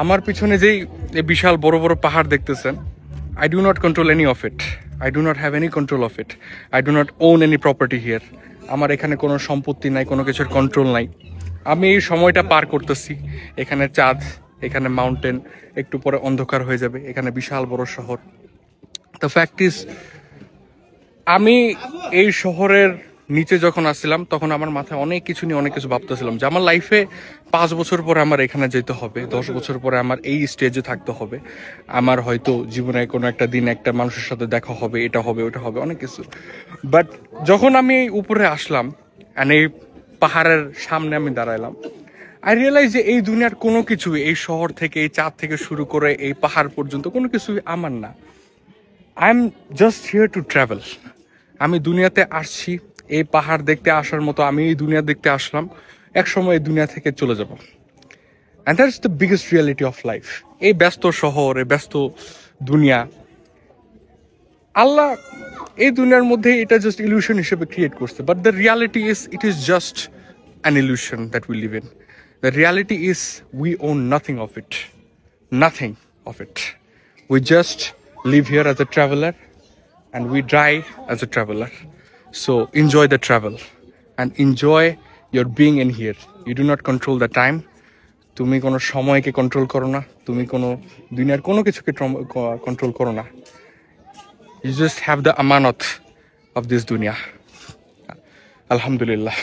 আমার পিছনে যেই বিশাল বড় বড় পাহাড় দেখতেছেন, I do not control any of it. I do not have any control of it. I do not own any property here. আমার এখানে কোনো সম্পত্তি নাই, কোনো কিছুর কন্ট্রোল নাই। আমি এই সময়টা পার করতেছি। এখানে চাঁদ, এখানে মাউন্টেন, একটু পরে অন্ধকার হয়ে যাবে, এখানে বিশাল বড় শহর। দ্য ফ্যাক্ট ইজ, আমি এই শহরের নিচে যখন আসছিলাম তখন আমার মাথায় অনেক কিছু নিয়ে অনেক কিছু ভাবতেছিলাম যে আমার লাইফে 5 বছর পরে আমার এখানে যেতে হবে, 10 বছর পরে আমার এই স্টেজে থাকতে হবে, আমার হয়তো জীবনে কোনো একটা দিন একটা মানুষের সাথে দেখা হবে, এটা হবে ওটা হবে, অনেক কিছু। বাট যখন আমি উপরে আসলাম অ্যান্ড এই পাহাড়ের সামনে আমি দাঁড়াইলাম, আই রিয়েলাইজ যে এই দুনিয়ার কোনো কিছুই, এই শহর থেকে, এই চাঁদ থেকে শুরু করে এই পাহাড় পর্যন্ত কোনো কিছুই আমার না। I am just here to travel. আমি দুনিয়াতে আসছি এই পাহাড় দেখতে আসার মতো, আমি এই দুনিয়া দেখতে আসলাম, এক সময় এই দুনিয়া থেকে চলে যাব। And that's the biggest reality of life. এই ব্যস্ত শহর, এই ব্যস্ত দুনিয়া, আল্লাহ এই দুনিয়ার মধ্যে এটা জাস্ট ইলিউশন হিসেবে ক্রিয়েট করছে। But the reality is, it is just an illusion that we live in. The reality is we own nothing of it, nothing of it. We just live here as a traveler and we die as a traveler. So enjoy the travel and enjoy your being in here. You do not control the time. তুমি কোনো সময়কে control করো না, তুমি কোনো দুনিয়ার কোনো কিছুকে কন্ট্রোল করো না। You just have the amanat of this dunya. Alhamdulillah.